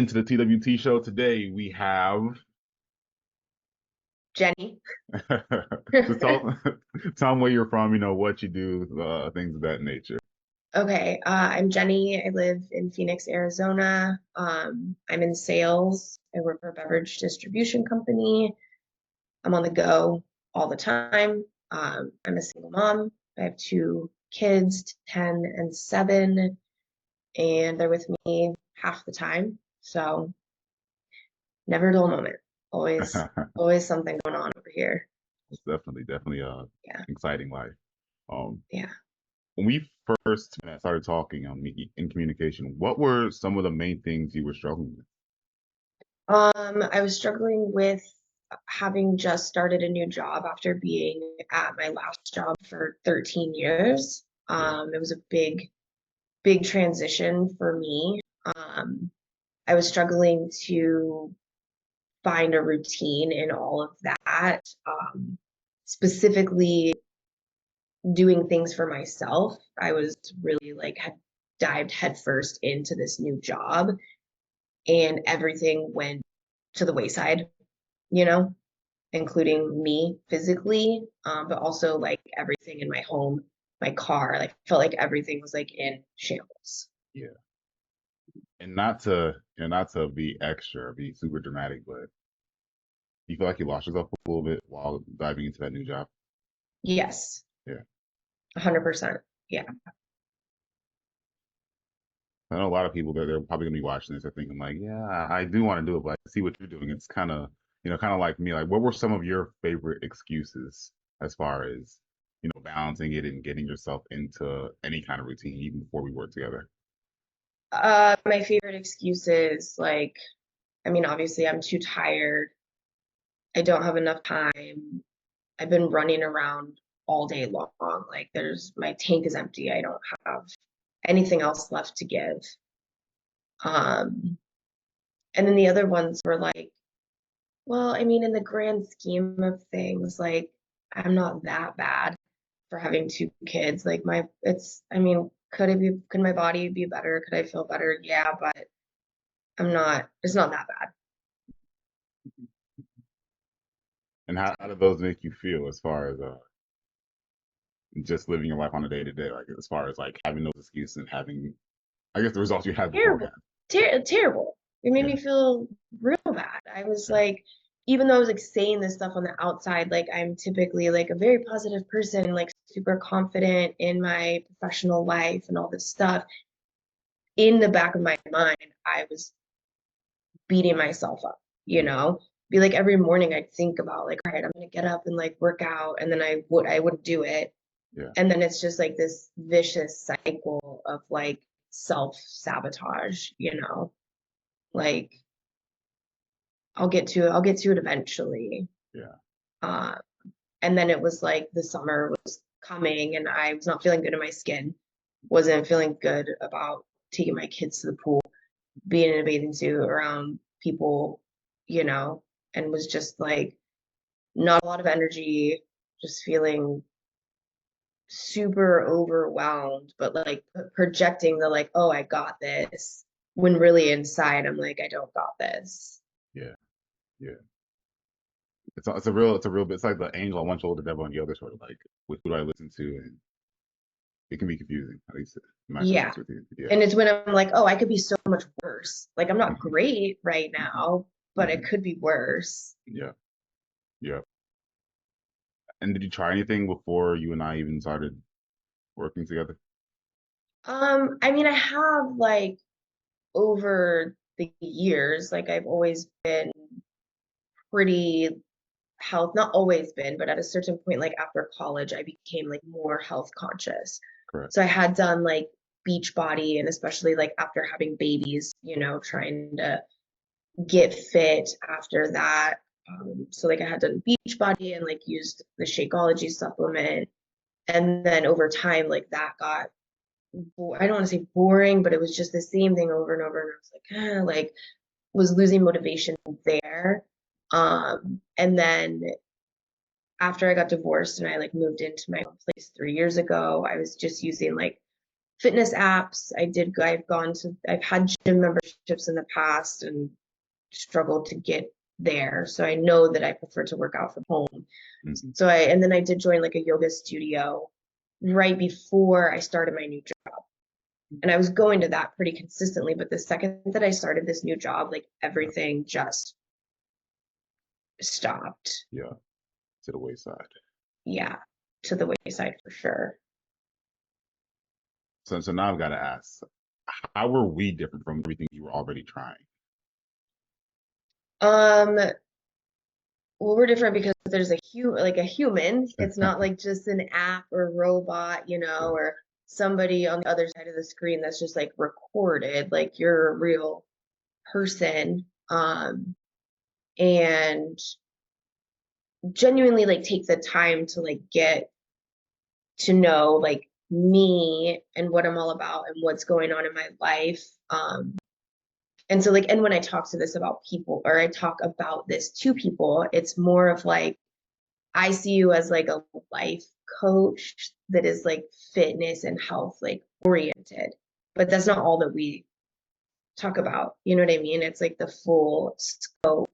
Into the TWT show today, we have Jenny. just tell them where you're from, what you do, things of that nature. Okay, I'm Jenny. I live in Phoenix, Arizona. I'm in sales. I work for a beverage distribution company. I'm on the go all the time. I'm a single mom. I have two kids, 10 and 7, and they're with me half the time. So never a dull moment. Always, always something going on over here. It's definitely Yeah, exciting life. Um, yeah. when we first started talking in communication, what were some of the main things you were struggling with? I was struggling with having just started a new job after being at my last job for 13 years. Yeah. It was a big transition for me. I was struggling to find a routine in all of that, specifically doing things for myself. I was really like had dived headfirst into this new job and everything went to the wayside, you know? Including me physically, but also like everything in my home, my car. Like felt like everything was like in shambles. Yeah. And not to be extra, be super dramatic, but you feel like you lost yourself a little bit while diving into that new job. Yes, Yeah. 100%. Yeah. I know a lot of people that they're probably gonna be watching this are thinking like, yeah, I do want to do it, but I see what you're doing. It's kind of like me. Like, what were some of your favorite excuses as far as, balancing it and getting yourself into any kind of routine, even before we work together? My favorite excuses, like, I mean, obviously I'm too tired. I don't have enough time. I've been running around all day long. Like my tank is empty. I don't have anything else left to give. Um, and then the other ones were like, well, I mean, in the grand scheme of things, like I'm not that bad for having two kids. Like I mean, could my body be better? Could I feel better? Yeah, but it's not that bad. And how do those make you feel as far as just living your life on a day to day, like as far as like having those excuses and having, I guess, the results you had beforehand? Terrible, terrible. It made Yeah, me feel real bad. I was like, even though I was like saying this stuff on the outside, like I'm typically like a very positive person, like super confident in my professional life and all this stuff. In the back of my mind, I was beating myself up, you yeah, know? Be like every morning I'd think about like, all right, I'm gonna get up and like work out, and then I wouldn't do it. yeah. And then it's just like this vicious cycle of like self-sabotage, you know? Like I'll get to it eventually. Yeah. Uh, and then it was like the summer was coming and I was not feeling good in my skin, wasn't feeling good about taking my kids to the pool, being in a bathing suit around people, you know, and was just like not a lot of energy, just feeling super overwhelmed, but like projecting the like, oh, I got this, when really inside I'm like, I don't got this. Yeah, yeah. It's a real bit. It's like the angel on one shoulder, the devil on the other shoulder. Like, with who do I listen to? And it can be confusing, at least in my Yeah. experience with you. Yeah. And it's when I'm like, oh, I could be so much worse. Like I'm not Hmm. great right now, but it Hmm. could be worse. Yeah. Yeah. And did you try anything before you and I even started working together? I mean, I have like over the years, like I've always been pretty not always been, but at a certain point, like after college, I became like more health conscious. Correct. So I had done like beach body and especially like after having babies, you know, trying to get fit after that. So like I had done beach body and like used the Shakeology supplement. And then over time, like that got, I don't want to say boring, but it was just the same thing over and over. And I was like, like was losing motivation there. And then after I got divorced and I like moved into my own place 3 years ago, I was just using like fitness apps. I've had gym memberships in the past and struggled to get there. So I know that I prefer to work out from home. Mhm. And then I did join like a yoga studio right before I started my new job. And I was going to that pretty consistently, but the second that I started this new job, like Yeah, everything just stopped. yeah, to the wayside. Yeah, to the wayside for sure. So now I've got to ask, how were we different from everything you were already trying? Um, well, we're different because there's a human. It's not like just an app or robot, Yeah, or somebody on the other side of the screen that's just like recorded. Like you're a real person. And genuinely like take the time to like get to know like me and what I'm all about and what's going on in my life. And so like, and when I talk to this about people or I talk about this to people, it's more of like, I see you as like a life coach that is like fitness and health like oriented, but that's not all that we talk about. You know what I mean? It's like the full scope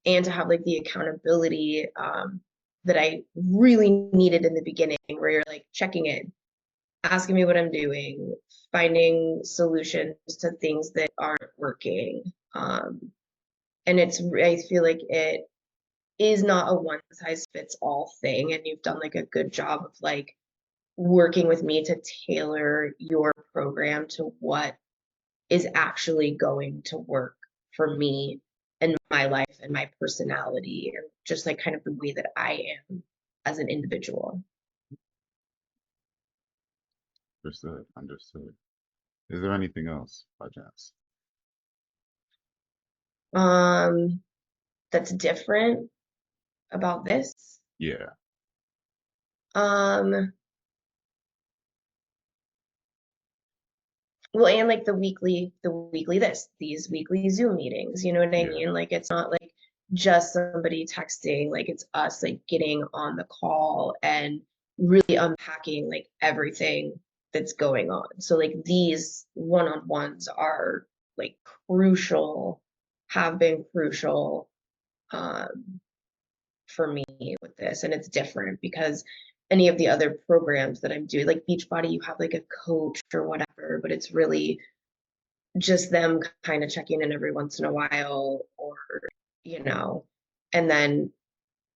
and to have like the accountability that I really needed in the beginning, where you're like checking in, asking me what I'm doing, finding solutions to things that aren't working. And I feel like it is not a one size fits all thing. And you've done like a good job of like working with me to tailor your program to what is actually going to work for me and my life and my personality and just like kind of the way that I am as an individual. understood, understood. Is there anything else by chance? Um, that's different about this. Yeah, Um, well, and like these weekly Zoom meetings, you know what I yeah, mean? Like it's not like just somebody texting, like it's us like getting on the call and really unpacking like everything that's going on. So like these one-on-ones are like crucial, have been crucial um for me with this. And it's different because any of the other programs that I'm doing, like Beachbody, you have like a coach or whatever, but it's really just them kind of checking in every once in a while or, you know, and then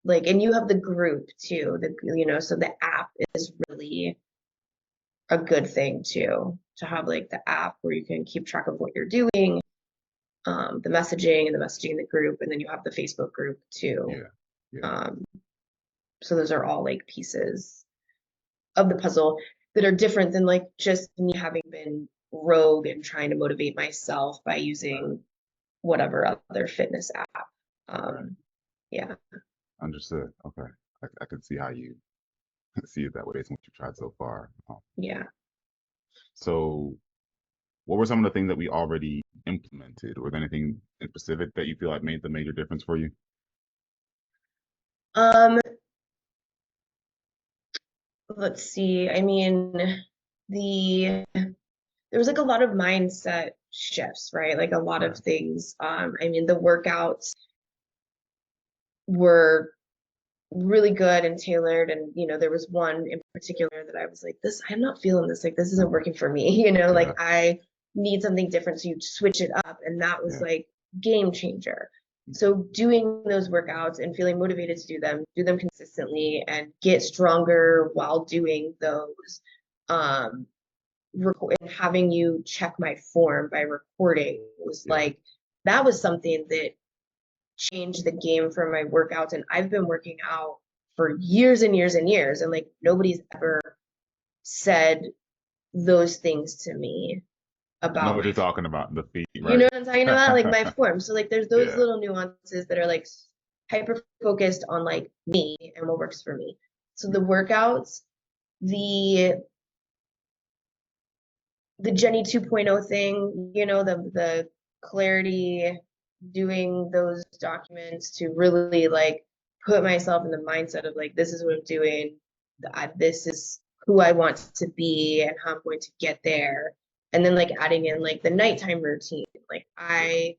like, and you have the group too, so the app is really a good thing too, to have like the app where you can keep track of what you're doing, the messaging in the group, and then you have the Facebook group too. yeah, yeah. Um, so those are all like pieces of the puzzle that are different than like just me having been rogue and trying to motivate myself by Right, using whatever other fitness app. right. Um, yeah, Understood. Okay. I can see how you see it that way. It's what you tried so far. yeah. So what were some of the things that we already implemented? Was there anything in specific that you feel like made the major difference for you? Um, let's see. I mean, the there was like a lot of mindset shifts, right? Like a lot of Right. things. I mean, the workouts were really good and tailored, and there was one in particular that I was like, this, I'm not feeling this, like this isn't working for me. Like Yeah. I need something different, so you switch it up, and that was Yeah. like game changer. So doing those workouts and feeling motivated to do them consistently and get stronger while doing those, um and having you check my form by recording was Yeah. like, that was something that changed the game for my workouts. And I've been working out for years and years and years, and like nobody's ever said those things to me I know about what my you're talking about, the feet, you know right? what I'm talking about, like my form. So like there's those Yeah. little nuances that are like hyper focused on like me and what works for me. So the workouts, the Jenni 2.0 thing, the clarity, doing those documents to really like put myself in the mindset of like, this is what I'm doing. This is who I want to be and how I'm going to get there. And then like adding in like the nighttime routine. Like I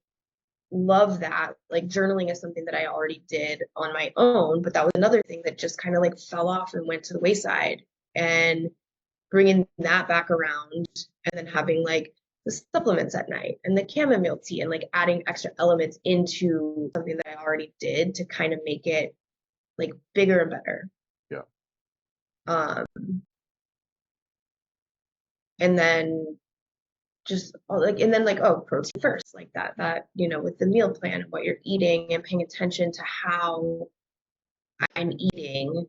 love that. Like journaling is something that I already did on my own, but that was another thing that just kind of like fell off and went to the wayside. And bringing that back around and then having like the supplements at night and the chamomile tea and like adding extra elements into something that I already did to kind of make it like bigger and better. Yeah. Um, and then just like and then like oh protein first like that with the meal plan and what you're eating and paying attention to how I'm eating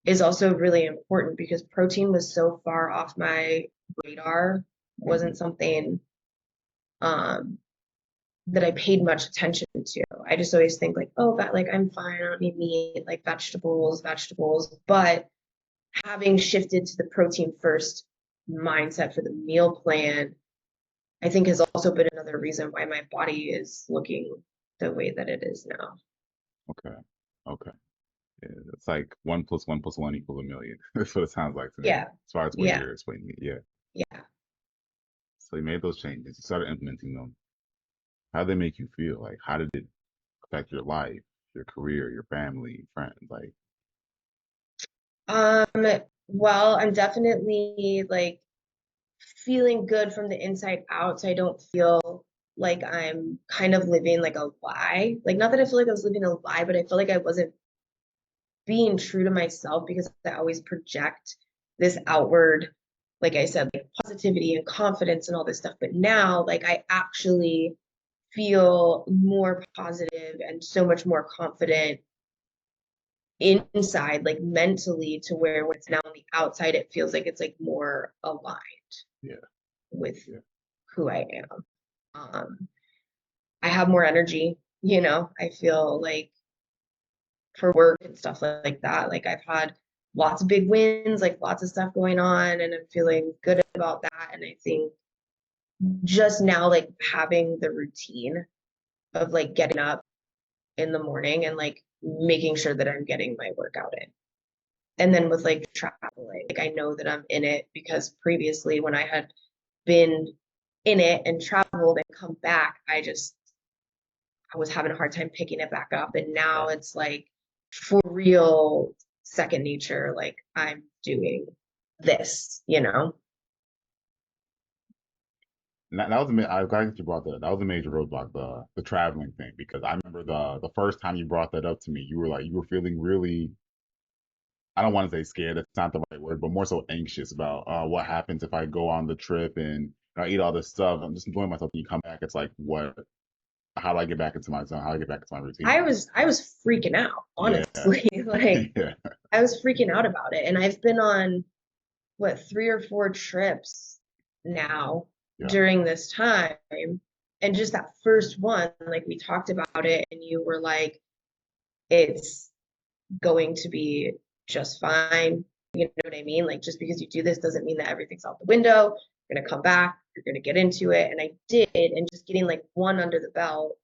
is also really important because protein was so far off my radar, Hmm. wasn't something um that I paid much attention to. I just always think like, oh, that like I'm fine, I don't need meat, like vegetables. But having shifted to the protein first mindset for the meal plan, I think has also been another reason why my body is looking the way that it is now. Okay. Okay. Yeah, it's like 1 + 1 + 1 = 1,000,000. That's what it sounds like to me, Yeah. as far as what Yeah. you're explaining it. Yeah. Yeah. So you made those changes. You started implementing them. How did they make you feel? Like, how did it affect your life, your career, your family, friends? Like, Um, well, I'm definitely like feeling good from the inside out. So I don't feel like I'm kind of living like a lie. Like, not that I feel like I was living a lie, but I feel like I wasn't being true to myself because I always project this outward, like I said, like positivity and confidence and all this stuff. But now, like, I actually feel more positive and so much more confident inside, like mentally, to where when it's now on the outside, it feels like it's like more aligned yeah, with yeah, who I am. I have more energy, I feel like for work and stuff like that. Like I've had lots of big wins, like lots of stuff going on, and I'm feeling good about that. And I think just now, like having the routine of like getting up in the morning and like making sure that I'm getting my workout in. And then with like traveling, like I know that I'm in it because previously when I had been in it and traveled and come back, I was having a hard time picking it back up. And yeah. now it's like for real second nature, like I'm doing this. And that was I'm glad that you brought that. That was a major roadblock, the traveling thing, because I remember the first time you brought that up to me, you were feeling really, I don't want to say scared, that's not the right word, but more so anxious about what happens if I go on the trip and I eat all this stuff. I'm just enjoying myself. And you come back, it's like, what? How do I get back into my zone? How do I get back into my I routine? was I was freaking out, Yeah, honestly. Like yeah, I was freaking out about it. And I've been on what 3 or 4 trips now yeah, during this time. And just that first one, like we talked about it, and you were like, it's going to be just fine. You know what I mean? Like, just because you do this doesn't mean that everything's out the window. You're going to come back, you're going to get into it. And I did. And just getting like one under the belt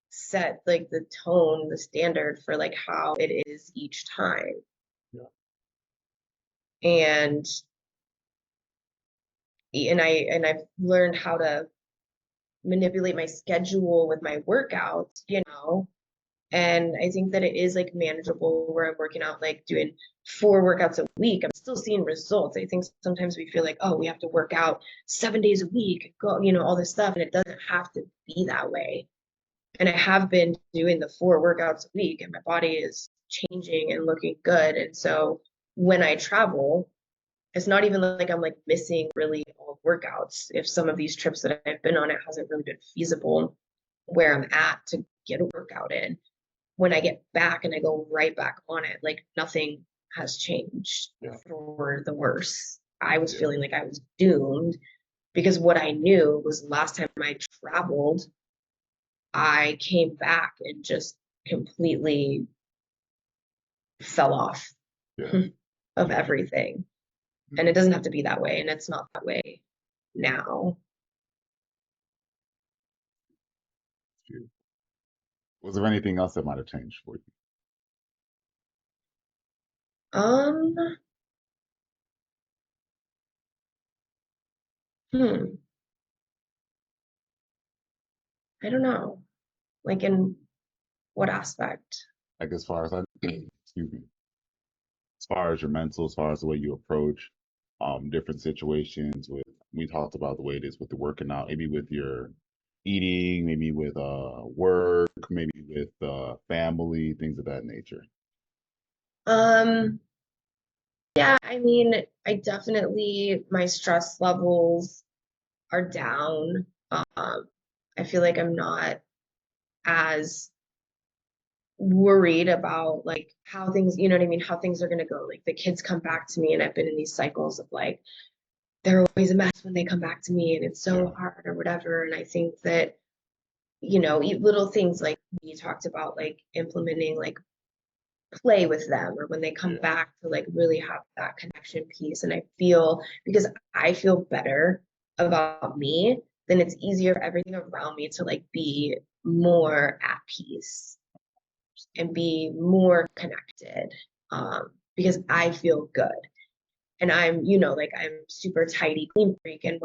set like the tone, the standard for like how it is each time. yeah, And I've learned how to manipulate my schedule with my workouts. And I think that it is like manageable where I'm working out, like doing 4 workouts a week. I'm still seeing results. I think sometimes we feel like, oh, we have to work out 7 days a week, go, all this stuff. And it doesn't have to be that way. And I have been doing the 4 workouts a week, and my body is changing and looking good. And so when I travel, it's not even like I'm like missing really all workouts. If some of these trips that I've been on, it hasn't really been feasible where I'm at to get a workout in. When I get back and I go right back on it, like nothing has changed yeah, for the worse. I was yeah, feeling like I was doomed because what I knew was last time I traveled, I came back and just completely fell off yeah, of yeah. everything. And Mhm. it doesn't have to be that way. And it's not that way now. Phew. Was there anything else that might have changed for you? Um, Hmm, I don't know. Like in what aspect? Like as far as I, excuse me, as far as your mental, as far as the way you approach different situations with we talked about the way it is with the working out, maybe with your eating, maybe with work, maybe with family, things of that nature. Um, yeah, I mean, I definitely my stress levels are down. I feel like I'm not as worried about like how things, you know what I mean, how things are gonna go. Like the kids come back to me and I've been in these cycles of like they're always a mess when they come back to me and it's so Yeah, hard or whatever. And I think that, little things like we talked about, like implementing like play with them or when they come yeah, back to like really have that connection piece. And I feel because I feel better about me, then it's easier for everything around me to like be more at peace and be more connected because I feel good. And I'm, like I'm super tidy, clean freak. And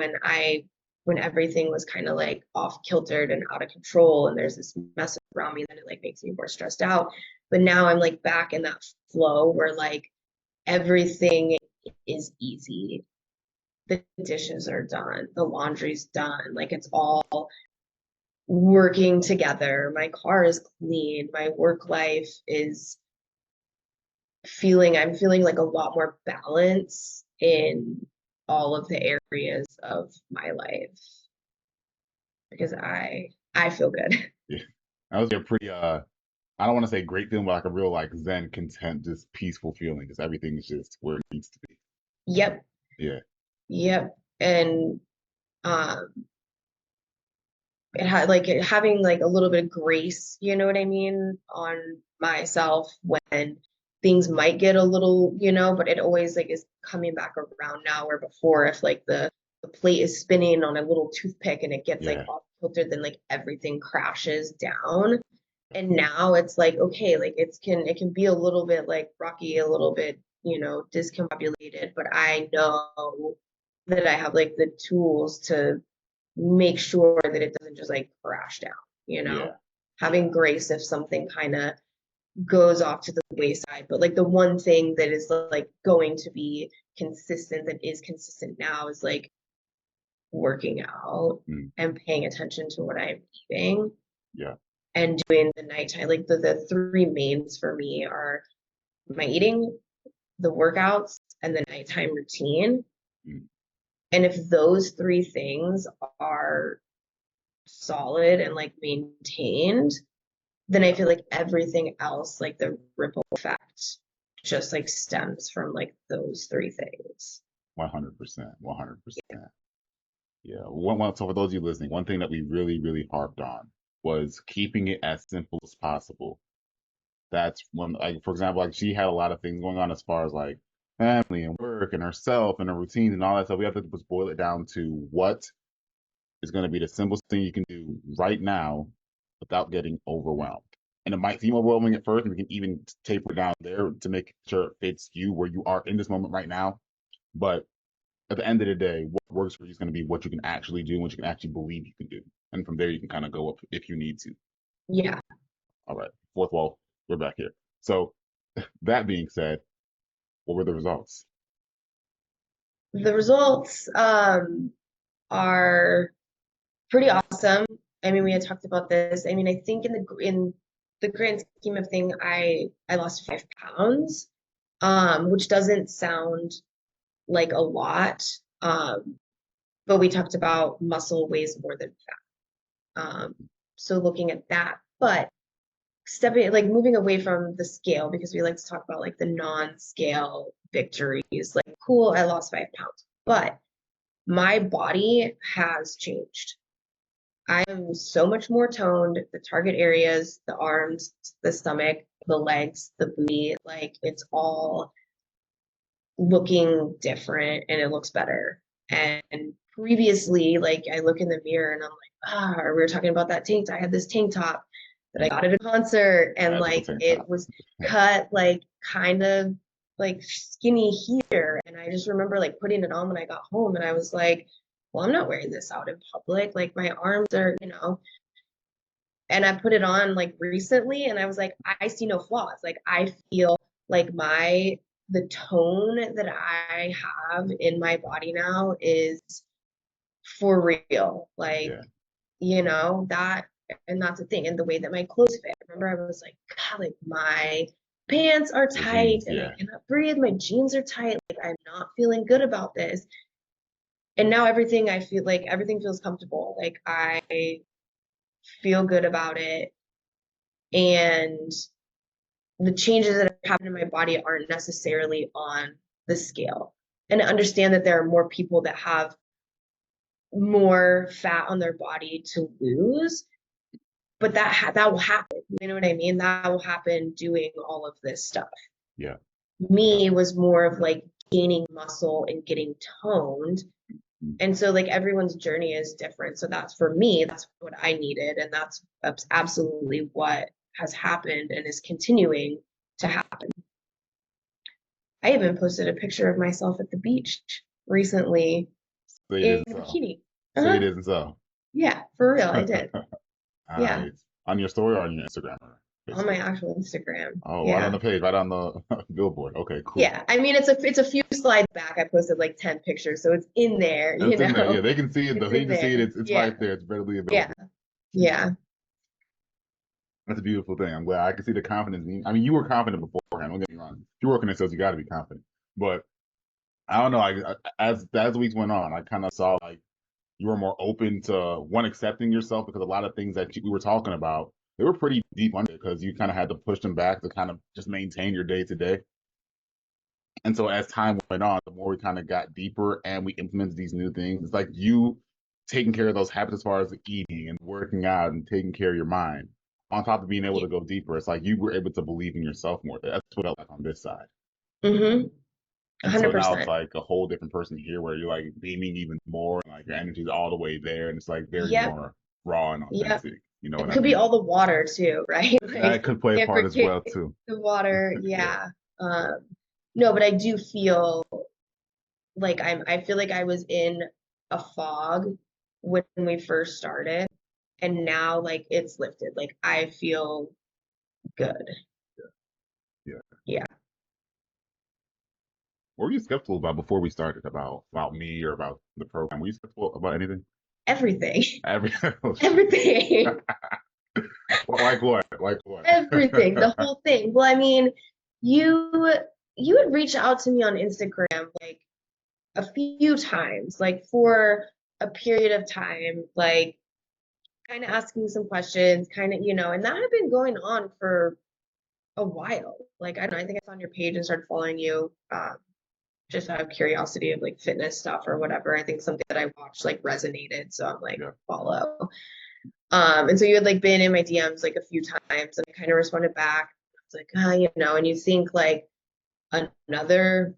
when everything was kind of like off kiltered and out of control, and there's this mess around me, then it like makes me more stressed out. But now I'm like back in that flow where like everything is easy. The dishes are done, the laundry's done, like it's all working together. My car is clean, my work life is I'm feeling like a lot more balance in all of the areas of my life because I feel good. yeah. That was a pretty I don't want to say great feeling, but like a real like zen, content, just peaceful feeling because everything is just where it needs to be. Yep, Yeah, yep. And um it had like having like a little bit of grace, you know what I mean, on myself when things might get a little, but it always like is coming back around now where before if like the plate is spinning on a little toothpick and it gets like yeah, off kilter, then like everything crashes down. And now it's like, okay, like it can be a little bit like rocky, a little bit, discombobulated, but I know that I have like the tools to make sure that it doesn't just like crash down, you know? yeah, yeah, Having grace if something kind of goes off to the wayside. But like the one thing that is like going to be consistent that is consistent now is like working out mm, and paying attention to what I'm eating yeah, and doing the nighttime. Like the three mains for me are my eating, the workouts, and the nighttime routine. mm, And if those three things are solid and like maintained, then I yeah. feel like everything else, like the ripple effect, just like stems from like those three things. 100%, 100%. Yeah. So for those of you listening, one thing that we really, really harped on was keeping it as simple as possible. That's when, like, for example, like she had a lot of things going on as far as like family and work and herself and her routines and all that stuff. We have to just boil it down to what is going to be the simplest thing you can do right now without getting overwhelmed. And it might seem overwhelming at first, and we can even taper down there to make sure it fits you where you are in this moment right now. But at the end of the day, what works for you is going to be what you can actually do, what you can actually believe you can do. And from there, you can kind of go up if you need to. Yeah. All right. Fourth wall, we're back here. So, that being said, what were the results? The results are pretty awesome. I mean, we had talked about this. I mean, I think in the grand scheme of thing, I lost 5 pounds, which doesn't sound like a lot. Um, but we talked about muscle weighs more than fat. So looking at that, but stepping like moving away from the scale because we like to talk about like the non-scale victories. Like, cool, I lost 5 pounds, but my body has changed. I am so much more toned. The target areas, the arms, the stomach, the legs, the booty, like it's all looking different and it looks better. And previously, like I look in the mirror and I'm like, or we were talking about that tank. I had this tank top that I got at a concert and Magical like tank it top. was cut like kind of like skinny here. And I just remember like putting it on when I got home and I was like, well, I'm not wearing this out in public. Like my arms are, and I put it on like recently and I was like, I see no flaws. Like I feel like the tone that I have in my body now is for real. Like, Yeah. that, and that's the thing. And the way that my clothes fit. I remember I was like, God, like my pants are The tight jeans. and I Yeah. cannot breathe. My jeans are tight. Like I'm not feeling good about this. And now I feel like everything feels comfortable. Like I feel good about it. And the changes that have happened in my body aren't necessarily on the scale. And I understand that there are more people that have more fat on their body to lose, but that will happen. You know what I mean? That will happen doing all of this stuff. Yeah. Yeah. Me was more of like gaining muscle and getting toned. Mm. And so like everyone's journey is different. So that's for me, that's what I needed. And that's absolutely what has happened and is continuing to happen. I even posted a picture of myself at the beach recently Say it in isn't a so. bikini. Say it Uh-huh. isn't so. Yeah, for real, I did. Yeah, Nice. On your story or on your Instagram or on my Facebook? actual Instagram. Oh, right on Yeah. the page, right on the billboard. Okay, cool. Yeah, I mean it's a few slides back. I posted like 10 pictures, so it's in there, It's in there. Yeah, they can see it though. It's They in can see it. there. It's Yeah. right there. It's readily Yeah. available. Yeah. That's a beautiful thing. I'm glad I can see the confidence. I mean, you were confident beforehand. Don't get me wrong. If you're working in sales, you got to be confident. But I don't know. As the weeks went on, I kind of saw like you were more open to one accepting yourself because a lot of things that we were talking about they were pretty deep under because you kind of had to push them back to kind of just maintain your day to day. And so as time went on, the more we kind of got deeper and we implemented these new things, it's like you taking care of those habits as far as eating and working out and taking care of your mind. On top of being able Yeah. to go deeper, it's like you were able to believe in yourself more. That's what I like on this side. Mm-hmm. And so now it's 100%. like a whole different person here where you're like beaming even more, and like your energy's all the way there, and it's like very Yep. more raw and Yep. authentic. You know what It I could be mean? all the water too, right? Like That could play a can't part as forget well too. the water. Yeah. Yeah. No, but I do feel like I feel like I was in a fog when we first started, and now like it's lifted. Like I feel good. Yeah. Yeah. What were you skeptical about before we started about me or about the program? Were you skeptical about anything? Everything. Every oh, shit. Everything. Like what? Like what? Everything. The whole thing. Well, I mean, you you would reach out to me on Instagram like a few times, like for a period of time, like kind of asking some questions, kind of, and that had been going on for a while. Like, I don't know, I think I found your page and started following you just out of curiosity of like fitness stuff or whatever. I think something that I watched like resonated. So I'm like, Yeah. follow. And so you had like been in my DMs like a few times and I kind of responded back. I was like, and you think like another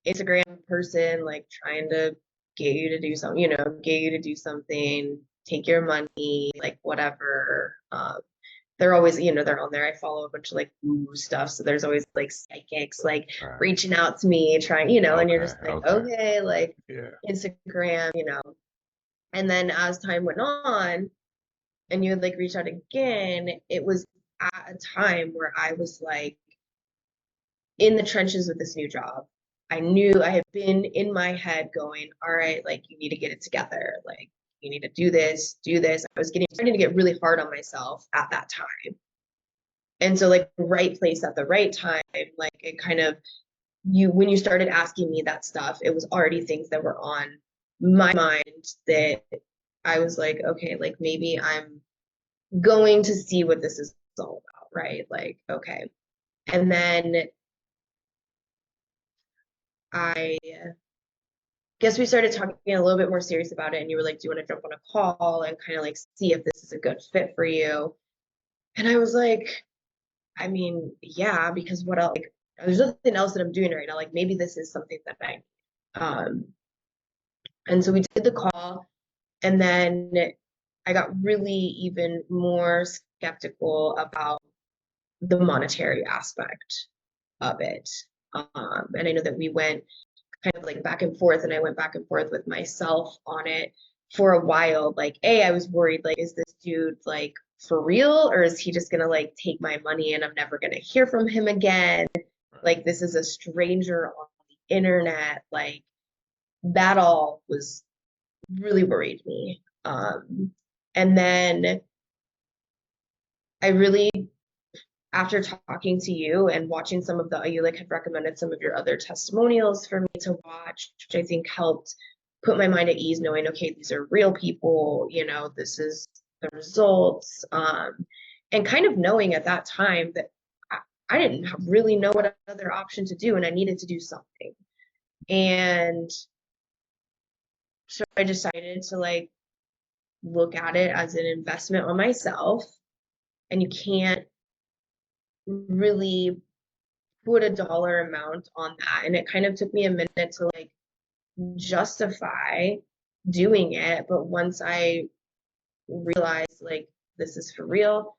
Instagram person like trying to get you to do something, get you to do something, take your money, like whatever. They're always, they're on there. I follow a bunch of like woo stuff. So there's always like psychics like Right. reaching out to me, trying, and you're Okay. just like, Okay. okay, like Yeah. Instagram. And then as time went on and you would like reach out again, it was at a time where I was like in the trenches with this new job. I knew I had been in my head going, all right, like you need to get it together. Like you need to do this, do this. I was starting to get really hard on myself at that time. And so like right place at the right time, like it kind of when you started asking me that stuff, it was already things that were on my mind that I was like, okay, like maybe I'm going to see what this is all about, right? Like, okay. And then I guess we started talking a little bit more serious about it and you were like, do you want to jump on a call and kind of like see if this is a good fit for you? And I was like, I mean, yeah, because what else? Like, there's nothing else that I'm doing right now. Like maybe this is something that I um and so we did the call and then I got really even more skeptical about the monetary aspect of it. And I know that we went kind of like back and forth, and I went back and forth with myself on it for a while. Like, I was worried, like, is this dude like for real, or is he just gonna like take my money and I'm never gonna hear from him again? Right. Like, this is a stranger on the internet. Like, that all was really worried me. And then I really, after talking to you and watching some of you like had recommended some of your other testimonials for me to watch, which I think helped put my mind at ease, knowing, okay, these are real people, this is the results. And kind of knowing at that time that I didn't really know what other option to do, and I needed to do something. And so I decided to like look at it as an investment on myself, and you can't really put a dollar amount on that. And it kind of took me a minute to like justify doing it. But once I realized like this is for real,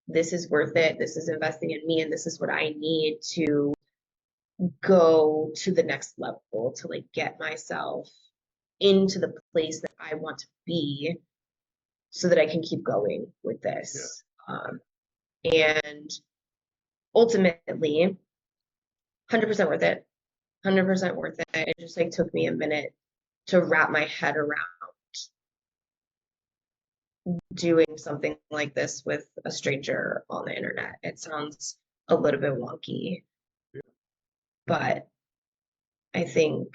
this is worth it, this is investing in me, and this is what I need to go to the next level to like get myself into the place that I want to be so that I can keep going with Yeah. this. And ultimately, 100% worth it. 100% worth it. It just like took me a minute to wrap my head around doing something like this with a stranger on the internet. It sounds a little bit wonky, Yeah. but I think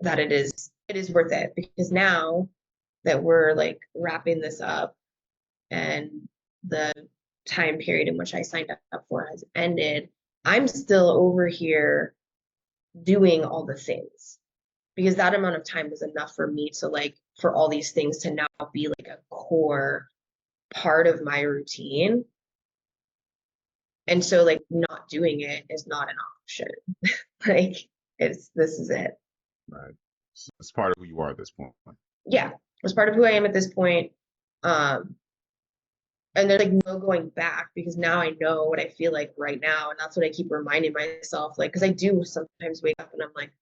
that it is worth it, because now that we're like wrapping this up and the time period in which I signed up for has ended, I'm still over here doing all the things, because that amount of time was enough for me to like, for all these things to now be like a core part of my routine. And so like not doing it is not an option. Like, this is it. Right. It's part of who you are at this point. Yeah, it's part of who I am at this point. Um, and there's like no going back, because now I know what I feel like right now. And that's what I keep reminding myself. Like, because I do sometimes wake up and I'm like,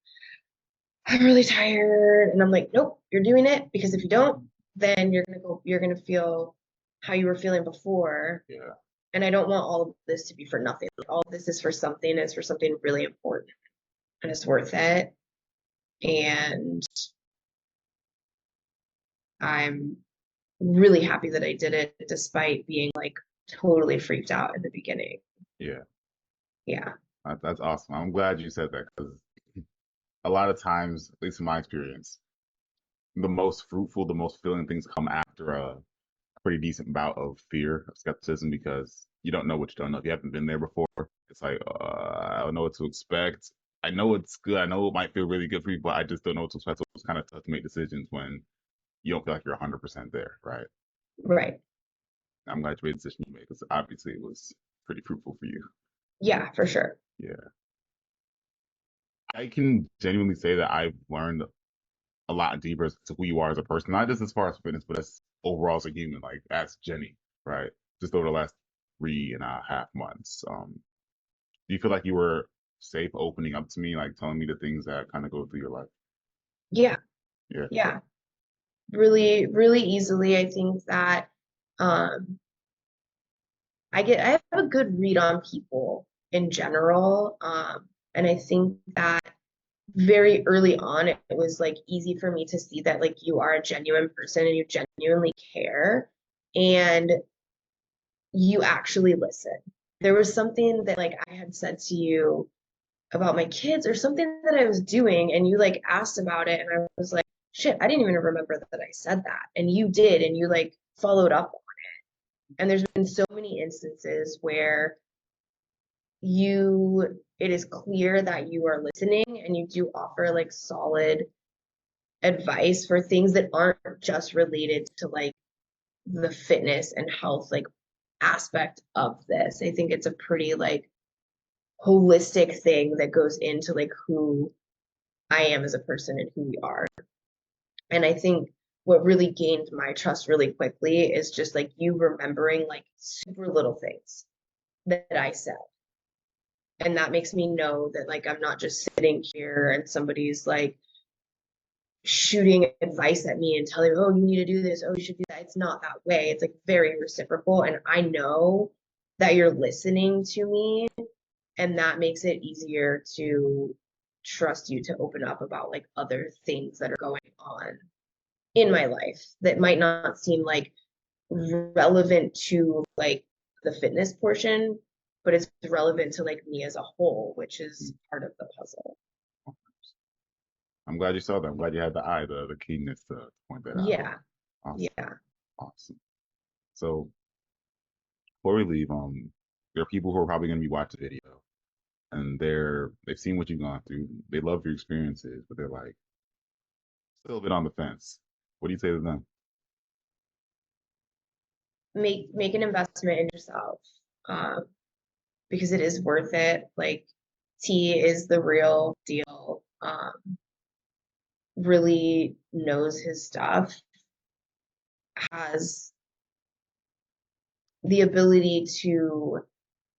I'm really tired. And I'm like, nope, you're doing it, because if you don't, then you're gonna feel how you were feeling before. Yeah. And I don't want all of this to be for nothing. Like, all of this is for something, it's for something really important, and it's worth it. And I'm really happy that I did it, despite being like totally freaked out in the beginning. Yeah. Yeah. That's awesome. I'm glad you said that, because a lot of times, at least in my experience, the most fruitful, the most filling things come after a pretty decent bout of fear, of skepticism, because you don't know what you don't know. If you haven't been there before, it's like, I don't know what to expect. I know it's good. I know it might feel really good for you, but I just don't know what to expect. So it's kind of tough to make decisions when you don't feel like you're 100% there, right? Right. I'm glad you made the decision you made, because obviously it was pretty fruitful for you. Yeah, for sure. Yeah. I can genuinely say that I've learned a lot deeper as to who you are as a person, not just as far as fitness, but as overall as a human. Like, ask Jenni, right? Just over the last 3.5 months. Do you feel like you were safe opening up to me, like telling me the things that kind of go through your life? Yeah. Yeah. Yeah. Really, really easily. I think that um I have a good read on people in general. And I think that very early on, it was like easy for me to see that like you are a genuine person and you genuinely care, and you actually listen. There was something that like I had said to you about my kids, or something that I was doing, and you like asked about it, and I was like, shit, I didn't even remember that I said that. And you did, and you like followed up. And there's been so many instances where it is clear that you are listening, and you do offer like solid advice for things that aren't just related to like the fitness and health like aspect of this. I think it's a pretty like holistic thing that goes into like who I am as a person and who we are. And I think what really gained my trust really quickly is just like you remembering like super little things that I said. And that makes me know that like I'm not just sitting here and somebody's like shooting advice at me and telling me, oh, you need to do this, oh, you should do that. It's not that way. It's like very reciprocal. And I know that you're listening to me, and that makes it easier to trust you to open up about like other things that are going on in my life that might not seem like relevant to like the fitness portion, but it's relevant to like me as a whole, which is part of the puzzle. I'm glad you saw that. I'm glad you had the eye, the keenness to point that out. Yeah. Awesome. Yeah. Awesome. So before we leave, there are people who are probably going to be watching the video and they've seen what you've gone through. They love your experiences, but they're like still a bit on the fence. What do you say to them? Make an investment in yourself, because it is worth it. Like T is the real deal. Really knows his stuff, has the ability to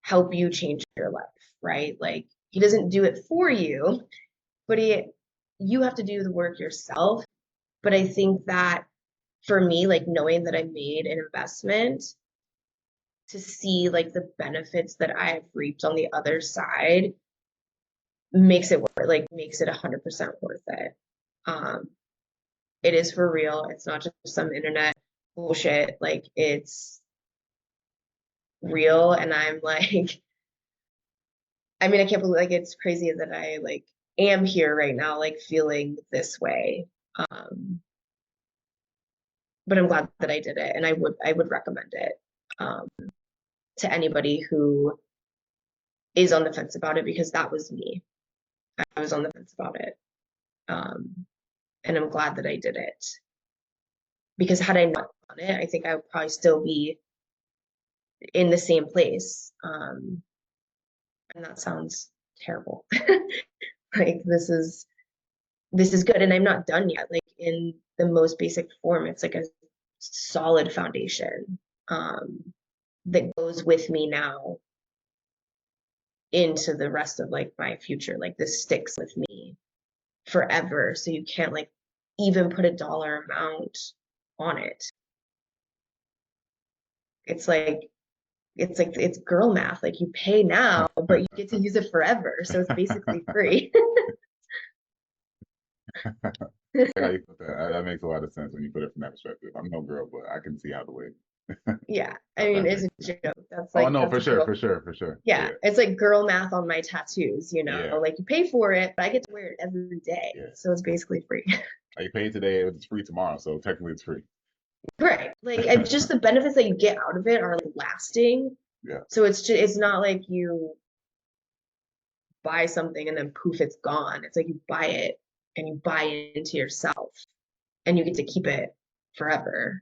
help you change your life, right? Like he doesn't do it for you, but you have to do the work yourself. But I think that for me, like knowing that I made an investment to see like the benefits that I've reaped on the other side makes it worth like makes it 100% worth it. Um, it is for real. It's not just some internet bullshit. Like it's real, and I'm like, I mean, I can't believe like it's crazy that I like am here right now, like feeling this way. Um, but I'm glad that I did it, and I would recommend it um, to anybody who is on the fence about it, because that was me. I was on the fence about it, um, and I'm glad that I did it, because had I not done it, I think I would probably still be in the same place. And that sounds terrible. Like this is good, and I'm not done yet. Like in the most basic form, it's like a solid foundation that goes with me now into the rest of like my future. Like this sticks with me forever, so you can't like even put a dollar amount on it. It's like it's girl math. Like you pay now, but you get to use it forever, so it's basically free. How you put that? That makes a lot of sense when you put it from that perspective. I'm no girl, but I can see how the way Yeah, I how mean, that it's makes a sense. joke. That's Oh like no, that's for a sure, girl. for sure, for sure. Yeah, Yeah, it's like girl math on my tattoos, yeah, like you pay for it, but I get to wear it every day. yeah. So it's basically free. Like you pay today, it's free tomorrow, so technically it's free. Right. Like it's just the benefits that you get out of it are like lasting. Yeah, So it's not like you buy something and then poof, it's gone. It's like you buy it and you buy into yourself and you get to keep it forever.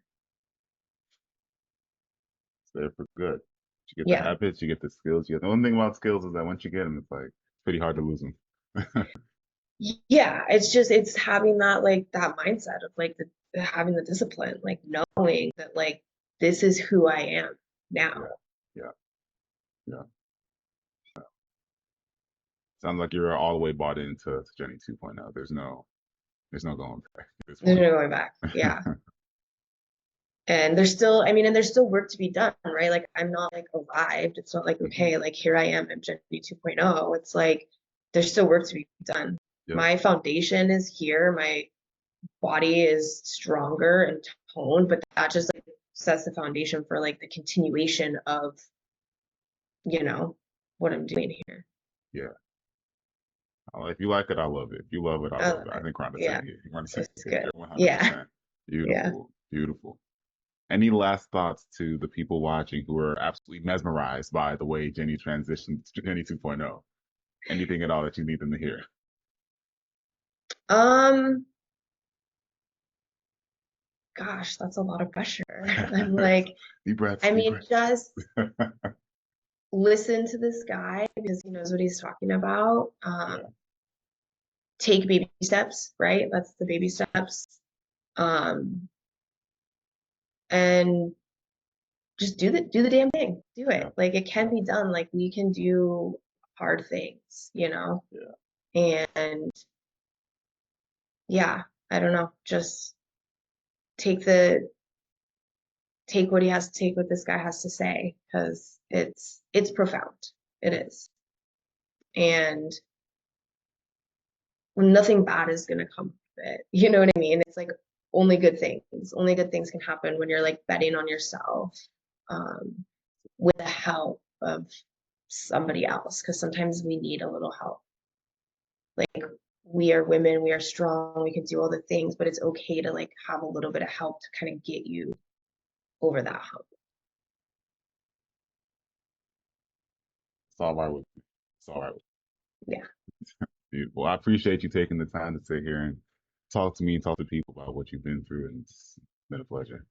it's there for good. You get the Yeah. habits, you get the skills. The only thing about skills is that once you get them, it's like it's pretty hard to lose them. Yeah, it's having that like that mindset of like having the discipline, like knowing that like this is who I am now. Yeah, yeah, yeah. Sounds like you're all the way bought into Jenni 2.0. There's no going back at this There's point. no going back. Yeah. And there's still work to be done, right? Like I'm not like arrived. It's not like, Hmm. okay, like here I am at Jenni 2.0. It's like there's still work to be done. Yeah, My foundation is here. My body is stronger and toned, but that just like sets the foundation for like the continuation of, you know, what I'm doing here. yeah. If you like it, I love it. If you love it, I I love love it. I it. think we're on the Yeah, same here. We're on the same it's page. good. You're Yeah, 100%. yeah. Beautiful, beautiful. Any last thoughts to the people watching who are absolutely mesmerized by the way Jenni transitioned to Jenni 2.0? Anything at all that you need them to hear? Um, Gosh, that's a lot of pressure. I'm like, Deep breaths, I deep mean, breaths. just listen to this guy because he knows what he's talking about. Yeah, Take baby steps, right? That's the baby steps. Um, and just do the damn thing. Do yeah, it. Like it can yeah, be done. Like we can do hard things, you know? Yeah. And yeah, I don't know, just take the take what he has to take, what this guy has to say, because it's profound. It is. And nothing bad is gonna come of it. You know what I mean? It's like only good things. Only good things can happen when you're like betting on yourself, with the help of somebody else. Because sometimes we need a little help. Like we are women, we are strong, we can do all the things, but it's okay to like have a little bit of help to kind of get you over that hump. It's all right with me. It's all right with Yeah. me. Beautiful. I appreciate you taking the time to sit here and talk to me and talk to people about what you've been through, and it's been a pleasure.